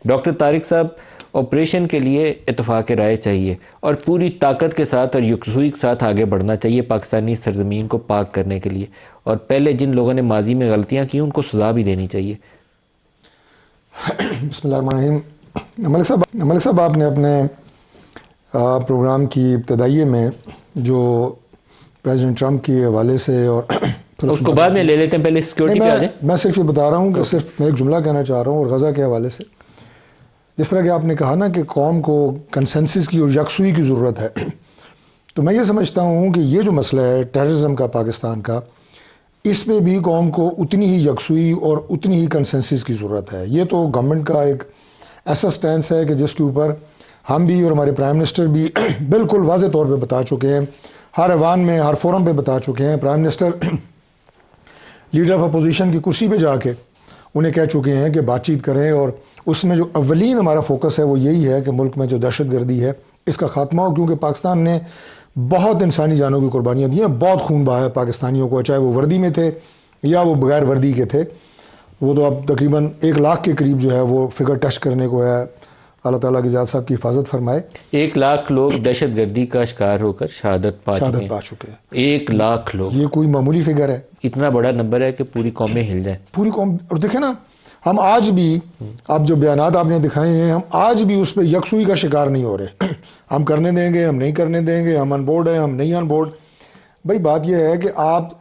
Doctor Tariq صاحب، operation کے لیے اتفاق رائے چاہیے اور پوری طاقت کے ساتھ اور یکسوئی کے ساتھ آگے بڑھنا چاہیے پاکستانی سرزمین کو پاک کرنے کے لیے، اور پہلے جن لوگوں نے ماضی میں غلطیاں کی ان کو سزا بھی دینی چاہیے۔ بسم اللہ الرحمن الرحیم۔ ملک صاحب، آپ نے اپنے پروگرام کی ابتدائیے میں جو پریزیڈنٹ ٹرمپ کے حوالے سے اور اس کو بعد میں لے لیتے ہیں، پہلے سیکیورٹی پہ آ جائیں۔ میں صرف یہ بتا رہا ہوں کہ صرف میں ایک جملہ کہنا چاہ رہا ہوں، اور غزہ کے حوالے سے جس طرح کہ آپ نے کہا نا کہ قوم کو کنسنسس کی اور یکسوئی کی ضرورت ہے، تو میں یہ سمجھتا ہوں کہ یہ جو مسئلہ ہے ٹیررزم کا پاکستان کا، اس میں بھی قوم کو اتنی ہی یکسوئی اور اتنی ہی کنسنسس کی ضرورت ہے۔ یہ تو گورنمنٹ کا ایک ایسا سٹینس ہے کہ جس کے اوپر ہم بھی اور ہمارے پرائم منسٹر بھی بالکل واضح طور پہ بتا چکے ہیں، ہر ایوان میں ہر فورم پہ بتا چکے ہیں۔ Prime minister leader of opposition کی کرسی پہ جا کے انہیں کہہ چکے ہیں کہ بات چیت کریں، اور اس میں جو اولین ہمارا فوکس ہے وہ یہی ہے کہ ملک میں جو دہشت گردی ہے اس کا خاتمہ ہو، کیونکہ پاکستان نے بہت انسانی جانوں کی قربانیاں دی ہیں، بہت خون بہایا پاکستانیوں کو، چاہے وہ وردی میں تھے یا وہ بغیر وردی کے تھے۔ وہ تو اب تقریباً 1 لاکھ کے قریب جو ہے وہ فگر ٹچ کرنے کو ہے۔ اللہ تعالیٰ کی ذات صاحب کی حفاظت فرمائے۔ 1 لاکھ لوگ دہشت گردی کا شکار ہو کر شہادت پا چکے ہیں۔ 1 لاکھ لوگ، یہ کوئی معمولی فگر ہے؟ اتنا بڑا نمبر ہے کہ پوری قومیں ہل جائیں، پوری قوم۔ اور دیکھیں نا، ہم آج بھی، اب جو بیانات آپ نے دکھائے ہیں، ہم آج بھی اس پہ یکسوئی کا شکار نہیں ہو رہے۔ ہم کرنے دیں گے، ہم نہیں کرنے دیں گے، ہم آن بورڈ ہیں، ہم نہیں آن بورڈ۔ بھائی بات یہ ہے کہ آپ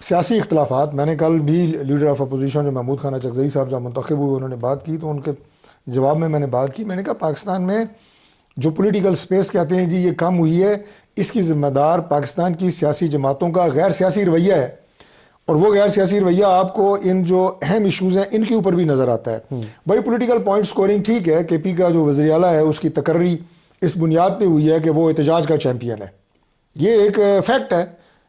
سیاسی اختلافات، میں نے کل بھی لیڈر آف اپوزیشن جو محمود خان چکزئی صاحب جب منتخب ہوئے انہوں نے بات کی، تو ان کے جواب میں نے بات کی، میں نے کہا پاکستان میں جو پولیٹیکل سپیس کہتے ہیں جی یہ کم ہوئی ہے، اس کی ذمہ دار پاکستان کی سیاسی جماعتوں کا غیر سیاسی رویہ ہے، اور وہ غیر سیاسی رویہ آپ کو ان جو اہم ایشوز ہیں ان کے اوپر بھی نظر آتا ہے۔ بڑی پولیٹیکل پوائنٹ سکورنگ ٹھیک ہے، کے پی کا جو وزیر اعلیٰ ہے اس کی تقرری اس بنیاد پہ ہوئی ہے کہ وہ احتجاج کا چیمپئن ہے، یہ ایک فیکٹ ہے،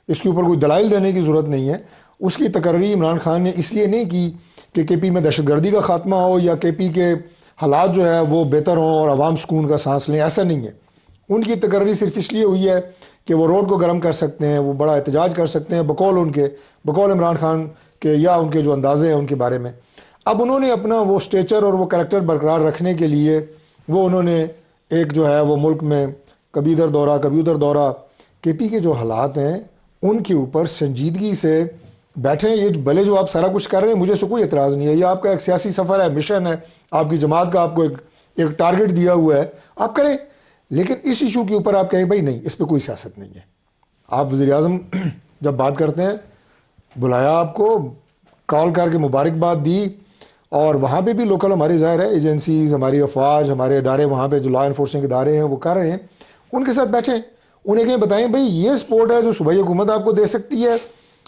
اس کے اوپر کوئی دلائل دینے کی ضرورت نہیں ہے۔ اس کی تقرری عمران خان نے اس لیے نہیں کی کہ کے پی میں دہشت گردی کا خاتمہ ہو یا کے پی کے حالات جو ہے وہ بہتر ہوں اور عوام سکون کا سانس لیں، ایسا نہیں ہے۔ ان کی تقرری صرف اس لیے ہوئی ہے کہ وہ روڈ کو گرم کر سکتے ہیں، وہ بڑا احتجاج کر سکتے ہیں بقول عمران خان کے یا ان کے جو اندازے ہیں ان کے بارے میں۔ اب انہوں نے اپنا وہ سٹیچر اور وہ کریکٹر برقرار رکھنے کے لیے وہ انہوں نے ایک جو ہے وہ ملک میں کبھی ادھر دورہ کبھی ادھر دورہ، کے پی کے جو حالات ہیں ان کے اوپر سنجیدگی سے بیٹھیں۔ یہ بھلے جو آپ سارا کچھ کر رہے ہیں، مجھے سے کوئی اعتراض نہیں ہے، یہ آپ کا ایک سیاسی سفر ہے، مشن ہے، آپ کی جماعت کا آپ کو ایک ٹارگٹ دیا ہوا ہے، آپ کریں، لیکن اس ایشو کے اوپر آپ کہیں بھائی نہیں، اس پہ کوئی سیاست نہیں ہے۔ آپ وزیر اعظم جب بات کرتے ہیں، بلایا آپ کو، کال کر کے مبارکباد دی، اور وہاں پہ بھی لوکل ہماری ظاہر ہے ایجنسیز، ہماری افواج، ہمارے ادارے وہاں پہ جو لا انفورسنگ ادارے ہیں وہ کر رہے ہیں، ان کے ساتھ بیٹھیں، انہیں کہیں بتائیں بھائی یہ سپورٹ ہے جو صوبائی حکومت آپ کو دے سکتی ہے،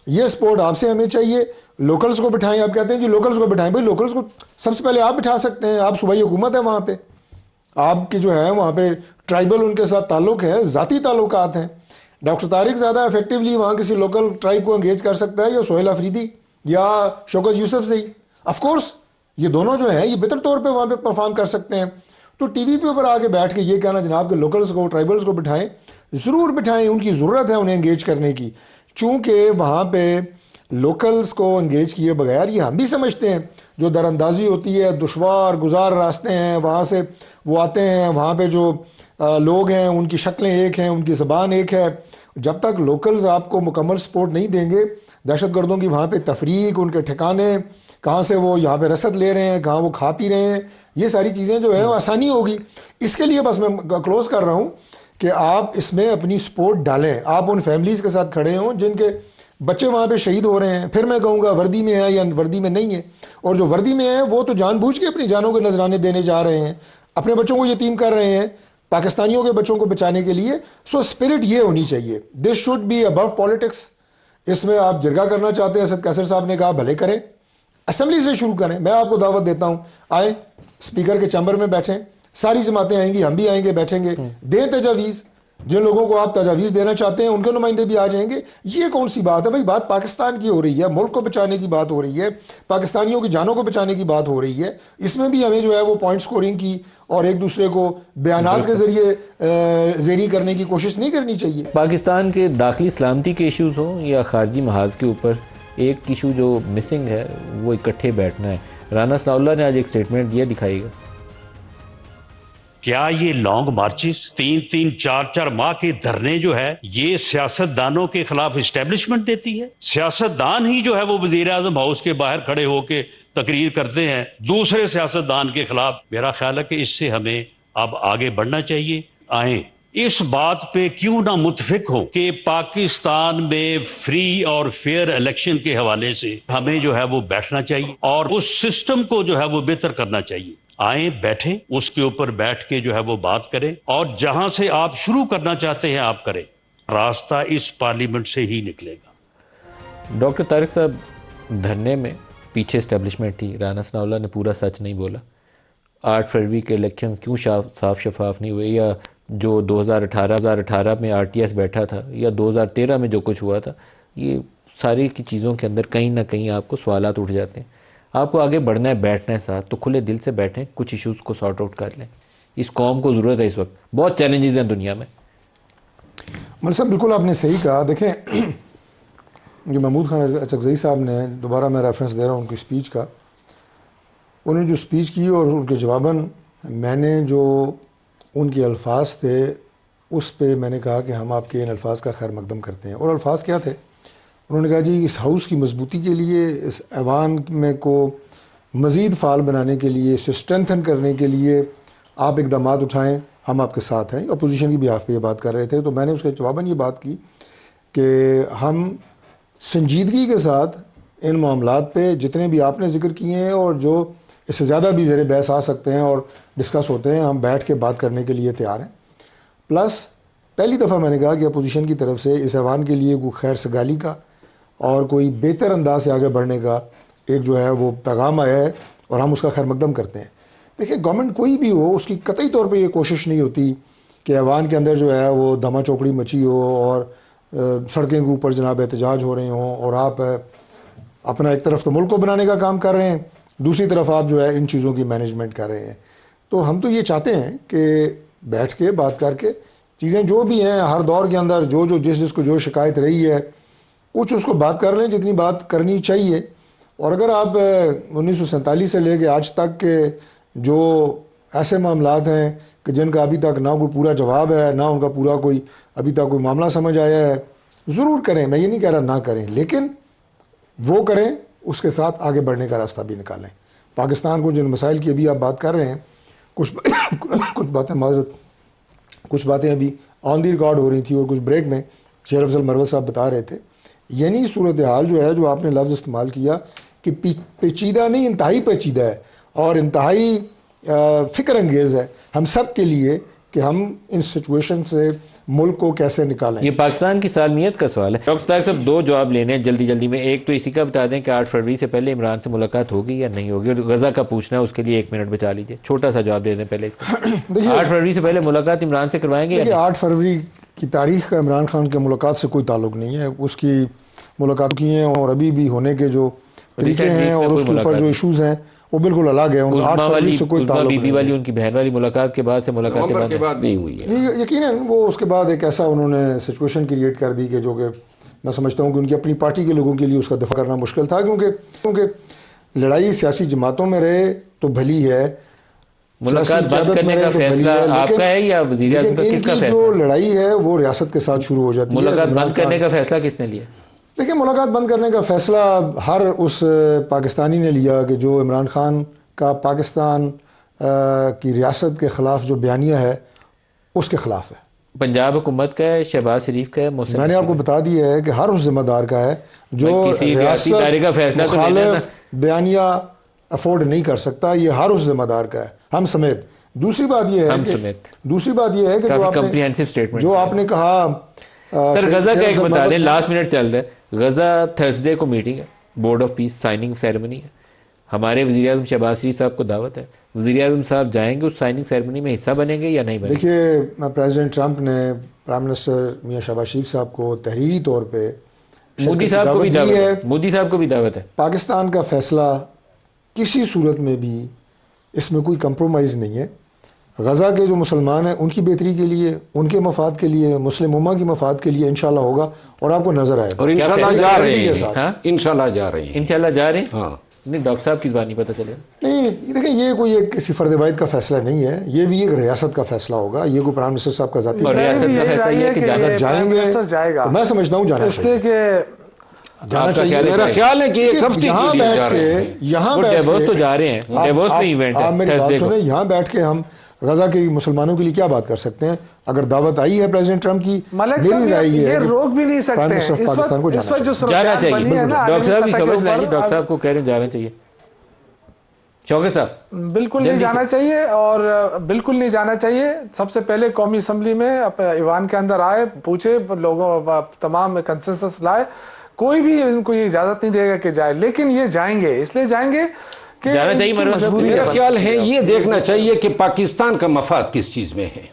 یہ سپورٹ آپ سے ہمیں چاہیے، لوکلز کو بٹھائیں۔ آپ کہتے ہیں جی لوکلز کو بٹھائیں، بھائی لوکلز کو سب سے پہلے آپ بٹھا سکتے ہیں، آپ صوبائی حکومت ہے، وہاں پہ آپ کی جو ہے وہاں پہ ٹرائبل ان کے ساتھ تعلق ہے، ذاتی تعلقات ہیں۔ ڈاکٹر طارق زیادہ ایفیکٹیولی وہاں کسی لوکل ٹرائب کو انگیج کر سکتا ہے یا سہیل افریدی یا شوکت یوسف سے ہی، آف کورس یہ دونوں جو ہیں یہ بہتر طور پہ وہاں پہ پرفارم کر سکتے ہیں۔ تو ٹی وی پہ اوپر آ کے بیٹھ کے یہ کہنا جناب کہ لوکلز کو ٹرائبلز کو بٹھائیں، ضرور بٹھائیں، ان کی ضرورت ہے انہیں انگیج کرنے کی، چونکہ وہاں پہ لوکلز کو انگیج کیے بغیر یہ ہم بھی سمجھتے ہیں جو در اندازی ہوتی ہے، دشوار گزار راستے ہیں، وہاں سے وہ آتے ہیں، وہاں پہ جو لوگ ہیں ان کی شکلیں ایک ہیں، ان کی زبان ایک ہے، جب تک لوکلز آپ کو مکمل سپورٹ نہیں دیں گے، دہشت گردوں کی وہاں پہ تفریق، ان کے ٹھکانے کہاں سے وہ یہاں پہ رسد لے رہے ہیں، کہاں وہ کھا پی رہے ہیں، یہ ساری چیزیں جو ہیں وہ آسانی ہوگی۔ اس کے لیے بس میں کلوز کر رہا ہوں کہ آپ اس میں اپنی سپورٹ ڈالیں، آپ ان فیملیز کے ساتھ کھڑے ہوں جن کے بچے وہاں پہ شہید ہو رہے ہیں، پھر میں کہوں گا وردی میں ہے یا وردی میں نہیں ہے، اور جو وردی میں ہے وہ تو جان بوجھ کے اپنی جانوں کے نذرانے دینے جا رہے ہیں، اپنے بچوں کو یتیم کر رہے ہیں پاکستانیوں کے بچوں کو بچانے کے لیے۔ سو اسپرٹ یہ ہونی چاہیے، this should be above politics. اس میں آپ جرگہ کرنا چاہتے ہیں، اسد کیسر صاحب نے کہا بھلے کریں، اسمبلی سے شروع کریں، میں آپ کو دعوت دیتا ہوں، آئیں اسپیکر کے چیمبر میں بیٹھیں، ساری جماعتیں آئیں گی، ہم بھی آئیں گے، بیٹھیں گے، دیں تجاویز، جن لوگوں کو آپ تجاویز دینا چاہتے ہیں ان کے نمائندے بھی آ جائیں گے۔ یہ کون سی بات ہے بھائی؟ بات پاکستان کی ہو رہی ہے، ملک کو بچانے کی بات ہو رہی ہے، پاکستانیوں کی جانوں کو بچانے کی بات ہو رہی ہے، اس میں بھی ہمیں جو ہے وہ پوائنٹ سکورنگ کی اور ایک دوسرے کو بیانات کے ذریعے زیری کرنے کی کوشش نہیں کرنی چاہیے۔ پاکستان کے داخلی سلامتی کے ایشوز ہوں یا خارجی محاذ کے اوپر، ایک ایشو جو مسنگ ہے وہ اکٹھے بیٹھنا ہے۔ رانا ثناء اللہ نے آج ایک سٹیٹمنٹ دیا، دکھائیے گا۔ کیا یہ لانگ مارچز 3-4 ماہ کے دھرنے جو ہے یہ سیاستدانوں کے خلاف اسٹیبلشمنٹ دیتی ہے؟ سیاستدان ہی جو ہے وہ وزیر اعظم ہاؤس کے باہر کھڑے ہو کے تقریر کرتے ہیں دوسرے سیاستدان کے خلاف. میرا خیال ہے کہ اس سے ہمیں اب آگے بڑھنا چاہیے. آئیں اس بات پہ کیوں نہ متفق ہو کہ پاکستان میں فری اور فیئر الیکشن کے حوالے سے ہمیں جو ہے وہ بیٹھنا چاہیے اور اس سسٹم کو جو ہے وہ بہتر کرنا چاہیے. آئیں بیٹھیں اس کے اوپر بیٹھ کے جو ہے وہ بات کریں اور جہاں سے آپ شروع کرنا چاہتے ہیں آپ کریں. راستہ اس پارلیمنٹ سے ہی نکلے گا. ڈاکٹر طارق صاحب دھرنے میں پیچھے اسٹیبلشمنٹ تھی. رانا ثناء اللہ نے پورا سچ نہیں بولا. 8 فروری کے الیکشن کیوں صاف شفاف نہیں ہوئے، یا جو 2018 میں RTS بیٹھا تھا، یا 2013 میں جو کچھ ہوا تھا، یہ ساری کی چیزوں کے اندر کہیں نہ کہیں آپ کو سوالات اٹھ جاتے ہیں. آپ کو آگے بڑھنا ہے، بیٹھنا ہے ساتھ، تو کھلے دل سے بیٹھیں، کچھ ایشوز کو سارٹ آؤٹ کر لیں. اس قوم کو ضرورت ہے اس وقت، بہت چیلنجز ہیں دنیا میں. مل صاحب بالکل آپ نے صحیح کہا. دیکھیں جو محمود خان اچکزئی صاحب نے، دوبارہ میں ریفرنس دے رہا ہوں ان کی اسپیچ کا، انہوں نے جو اسپیچ کی اور ان کے جواباً میں نے جو ان کے الفاظ تھے اس پہ میں نے کہا کہ ہم آپ کے ان الفاظ کا خیر مقدم کرتے ہیں. اور الفاظ کیا تھے؟ انہوں نے کہا جی اس ہاؤس کی مضبوطی کے لیے، اس ایوان میں کو مزید فعال بنانے کے لیے، اسے اسٹرینتھن کرنے کے لیے آپ اقدامات اٹھائیں، ہم آپ کے ساتھ ہیں. اپوزیشن کی بھی آپ پہ یہ بات کر رہے تھے، تو میں نے اس کے جواباً یہ بات کی کہ ہم سنجیدگی کے ساتھ ان معاملات پہ جتنے بھی آپ نے ذکر کیے ہیں اور جو اس سے زیادہ بھی زیر بحث آ سکتے ہیں اور ڈسکس ہوتے ہیں، ہم بیٹھ کے بات کرنے کے لیے تیار ہیں. پلس پہلی دفعہ میں نے کہا کہ اپوزیشن کی طرف سے اس ایوان کے لیے کوئی خیر سگالی کا اور کوئی بہتر انداز سے آگے بڑھنے کا ایک جو ہے وہ پیغام آیا ہے اور ہم اس کا خیر مقدم کرتے ہیں. دیکھیں گورنمنٹ کوئی بھی ہو، اس کی قطعی طور پہ یہ کوشش نہیں ہوتی کہ ایوان کے اندر جو ہے وہ دھما چوکڑی مچی ہو اور سڑکیں کے اوپر جناب احتجاج ہو رہے ہوں اور آپ اپنا ایک طرف تو ملک کو بنانے کا کام کر رہے ہیں، دوسری طرف آپ جو ہے ان چیزوں کی مینجمنٹ کر رہے ہیں. تو ہم تو یہ چاہتے ہیں کہ بیٹھ کے بات کر کے چیزیں جو بھی ہیں ہر دور کے اندر جو جس کو جو شکایت رہی ہے کچھ اس کو بات کر لیں جتنی بات کرنی چاہیے. اور اگر آپ 1947 سے لے کے آج تک کے جو ایسے معاملات ہیں کہ جن کا ابھی تک نہ کوئی پورا جواب ہے، نہ ان کا پورا کوئی ابھی تک کوئی معاملہ سمجھ آیا ہے، ضرور کریں. میں یہ نہیں کہہ رہا نہ کریں، لیکن وہ کریں، اس کے ساتھ آگے بڑھنے کا راستہ بھی نکالیں. پاکستان کو جن مسائل کی ابھی آپ بات کر رہے ہیں، کچھ باتیں ابھی آن دی ریکارڈ ہو رہی تھی اور کچھ بریک میں شیر افضل مروت صاحب بتا رہے تھے. یعنی صورتحال جو ہے جو آپ نے لفظ استعمال کیا کہ پیچیدہ نہیں، انتہائی پیچیدہ ہے اور انتہائی فکر انگیز ہے ہم سب کے لیے کہ ہم ان سچویشن سے ملک کو کیسے نکالیں. یہ پاکستان کی سالمیت کا سوال ہے. ڈاکٹر طارق صاحب 2 جواب لینے ہیں جلدی میں. ایک تو اسی کا بتا دیں کہ 8 فروری سے پہلے عمران سے ملاقات ہوگی یا نہیں ہوگی، اور غزہ کا پوچھنا ہے اس کے لیے 1 منٹ بچا لیجیے، چھوٹا سا جواب دے دیں پہلے اس کا. 8 فروری سے پہلے ملاقات عمران سے کروائیں گے؟ 8 فروری کی تاریخ کا عمران خان کے ملاقات سے کوئی تعلق نہیں ہے. اس کی ملاقات کی ہیں اور ابھی بھی ہونے کے جو طریقے ہیں اور اس کے اوپر جو ایشوز ہیں وہ بالکل الگ ہے. 8 فروری سے کوئی تعلق نہیں. والی ان کی بہن والی ملاقات کے بعد سے ملاقات کے بعد نہیں ہوئی ہے. یقیناً وہ اس کے بعد ایک ایسا انہوں نے سچویشن کریٹ کر دی کہ جو کہ میں سمجھتا ہوں کہ ان کی اپنی پارٹی کے لوگوں کے لیے اس کا دفاع کرنا مشکل تھا، کیونکہ لڑائی سیاسی جماعتوں میں رہے تو بھلی ہے. ملاقات بند کرنے کا فیصلہ آپ کا ہے یا وزیر اعظم کا؟ کس کا فیصلہ؟ جو لڑائی ہے وہ ریاست کے ساتھ شروع ہو جاتی ہے. ملاقات بند کرنے کا فیصلہ کس نے لیا؟ دیکھیں ملاقات بند کرنے کا فیصلہ ہر اس پاکستانی نے لیا کہ جو عمران خان کا پاکستان کی ریاست کے خلاف جو بیانیہ ہے اس کے خلاف ہے. پنجاب حکومت کا ہے، شہباز شریف کا ہے، میں نے آپ کو بتا دیا ہے کہ ہر اس ذمہ دار کا ہے جو ریاست مخالف بیانیہ افورڈ نہیں کر سکتا. یہ ہر اس ذمہ دار کا ہے، ہم سمیت. دوسری بات یہ ہے کہ جو آپ نے کہا سر غزہ کا ایک بتا دیں، لاسٹ منٹ چل رہا ہے. غزہ تھرسڈے کو میٹنگ ہے، board of peace signing ceremony ہے. ہمارے وزیر اعظم شہباز شریف صاحب کو دعوت ہے. وزیر اعظم صاحب جائیں گے اس سائننگ سیریمنی میں، حصہ بنیں گے یا نہیں بنیں گے؟ دیکھیے پریزیڈنٹ ٹرمپ نے پرائم منسٹر میاں شہباز شریف صاحب کو تحریری طور پہ مودی صاحب کو بھی دعوت ہے. مودی صاحب کو بھی دعوت ہے. پاکستان کا فیصلہ کسی صورت میں بھی اس میں کوئی کمپرومائز نہیں ہے. غزہ کے جو مسلمان ہیں ان کی بہتری کے لیے، ان کے مفاد کے لیے، مسلم امہ کی مفاد کے لیے انشاءاللہ ہوگا اور آپ کو نظر آئے گا. اور انشاءاللہ جا رہے ہیں. انشاءاللہ جا رہے ہیں. انشاءاللہ جا رہے ہیں. ہاں نہیں ڈاکٹر صاحب کی زبان نہیں پتہ چلے. نہیں دیکھیں یہ کوئی ایک کسی فرد واحد کا فیصلہ نہیں ہے, یہ بھی ایک ریاست کا فیصلہ ہوگا, یہ کوئی پرائم منسٹر صاحب کا ذاتی اور ریاست کا فیصلہ یہ ہے کہ اگر جائیں گے تو میں سمجھتا ہوں جانا چاہیے, جانا چاہیے. میرا خیال ہے کہ ایک ہفتے یہاں کے لیے بیٹھ جا رہے کے ہیں. یہاں وہ بیٹھ ڈیووس تو کے جا رہے ہیں, ڈیووس میں ایونٹ آپ ہے میری بات تھرسڈے کو. سنیں, یہاں بیٹھ کے ہم غزہ کے مسلمانوں کے لیے کیا بات کر سکتے ہیں؟ اگر دعوت آئی ہے پریزیڈنٹ ٹرمپ کی, میری رائے یہ ہے روک بھی نہیں سکتے ہیں پاکستان کو جانا چاہیے. ڈاکٹر صاحب کی خبر سنائیے, ڈاکٹر صاحب کو کہہ رہے ہیں جانا چاہیے. شوکت صاحب بالکل نہیں جانا چاہیے, اور بالکل نہیں جانا چاہیے. سب سے پہلے قومی اسمبلی میں ایوان کے اندر آئے, پوچھے لوگوں, تمام کنسنسس لائے. کوئی بھی ان کو یہ اجازت نہیں دے گا کہ جائے, لیکن یہ جائیں گے, اس لیے جائیں گے کہ جانا چاہیے. میرا خیال ہے یہ دیکھنا چاہیے کہ پاکستان کا مفاد کس چیز میں ہے.